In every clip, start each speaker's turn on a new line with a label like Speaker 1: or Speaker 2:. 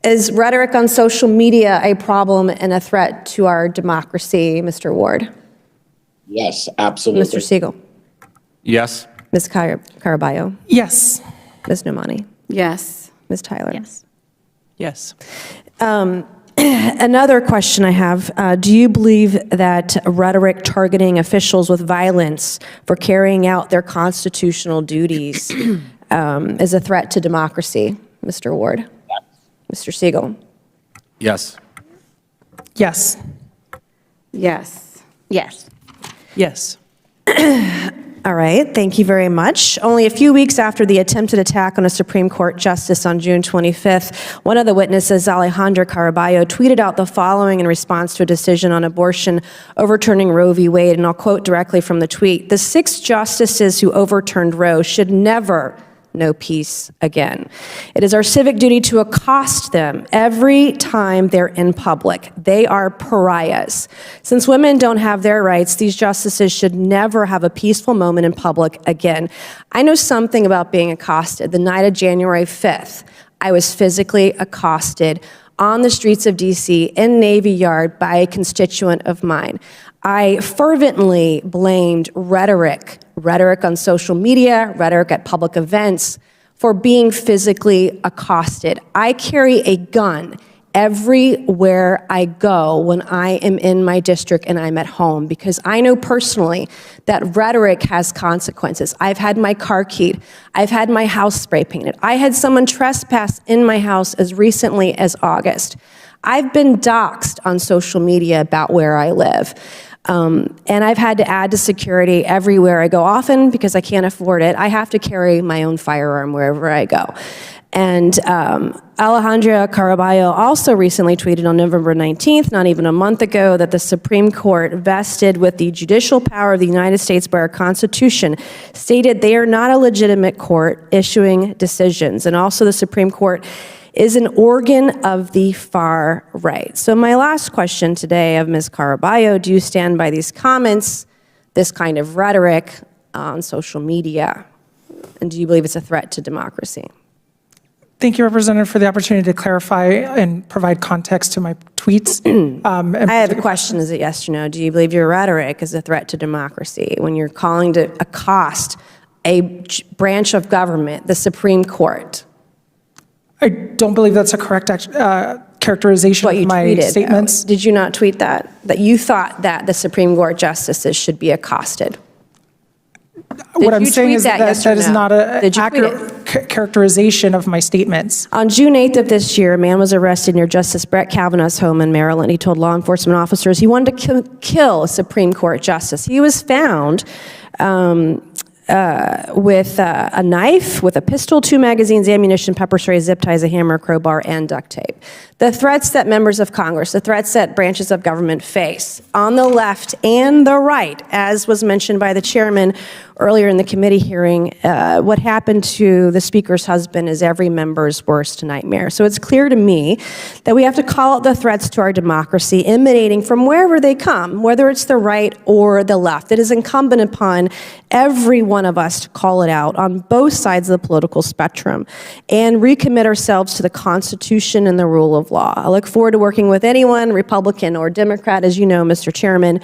Speaker 1: Is rhetoric on social media a problem and a threat to our democracy, Mr. Ward?
Speaker 2: Yes, absolutely.
Speaker 1: Mr. Siegel?
Speaker 3: Yes.
Speaker 1: Ms. Caraballo?
Speaker 4: Yes.
Speaker 1: Ms. Nomani?
Speaker 5: Yes.
Speaker 1: Ms. Tyler?
Speaker 5: Yes.
Speaker 4: Yes.
Speaker 1: Another question I have, do you believe that rhetoric targeting officials with violence for carrying out their constitutional duties is a threat to democracy, Mr. Ward? Mr. Siegel?
Speaker 3: Yes.
Speaker 4: Yes.
Speaker 5: Yes. Yes.
Speaker 4: Yes.
Speaker 1: All right, thank you very much. Only a few weeks after the attempted attack on a Supreme Court justice on June 25th, one of the witnesses, Alejandra Caraballo, tweeted out the following in response to a decision on abortion overturning Roe v. Wade, and I'll quote directly from the tweet: "The 6 justices who overturned Roe should never know peace again. It is our civic duty to accost them every time they're in public. They are pariahs. Since women don't have their rights, these justices should never have a peaceful moment in public again." I know something about being accosted. The night of January 5th, I was physically accosted on the streets of DC in Navy Yard by a constituent of mine. I fervently blamed rhetoric on social media, rhetoric at public events, for being physically accosted. I carry a gun everywhere I go when I am in my district and I'm at home, because I know personally that rhetoric has consequences. I've had my car keyed. I've had my house spray painted. I had someone trespass in my house as recently as August. I've been doxxed on social media about where I live. And I've had to add to security everywhere I go. Often, because I can't afford it, I have to carry my own firearm wherever I go. And Alejandra Caraballo also recently tweeted on November 19th, not even a month ago, that the Supreme Court, vested with the judicial power of the United States by our Constitution, stated they are not a legitimate court issuing decisions. And also the Supreme Court is an organ of the far right. So my last question today of Ms. Caraballo: do you stand by these comments, this kind of rhetoric on social media? And do you believe it's a threat to democracy?
Speaker 4: Thank you, Representative, for the opportunity to clarify and provide context to my tweets.
Speaker 1: I have a question, is it yes or no? Do you believe your rhetoric is a threat to democracy when you're calling to accost a branch of government, the Supreme Court?
Speaker 4: I don't believe that's a correct characterization of my statements.
Speaker 1: Though. Did you not tweet that? That you thought that the Supreme Court justices should be accosted?
Speaker 4: What I'm saying is that is not an accurate characterization of my statements.
Speaker 1: On June 8th of this year, a man was arrested near Justice Brett Kavanaugh's home in Maryland. He told law enforcement officers he wanted to kill a Supreme Court justice. He was found with a knife, with a pistol, 2 magazines, ammunition, pepper spray, zip ties, a hammer, crowbar, and duct tape. The threats that members of Congress, the threats that branches of government face on the left and the right, as was mentioned by the chairman earlier in the committee hearing, what happened to the speaker's husband is every member's worst nightmare. So it's clear to me that we have to call out the threats to our democracy emanating from wherever they come, whether it's the right or the left. It is incumbent upon every one of us to call it out on both sides of the political spectrum and recommit ourselves to the Constitution and the rule of law. I look forward to working with anyone, Republican or Democrat, as you know, Mr. Chairman,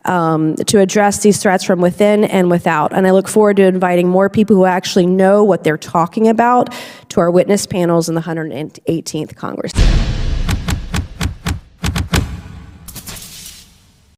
Speaker 1: to address these threats from within and without. And I look forward to inviting more people who actually know what they're talking about to our witness panels in the 118th Congress.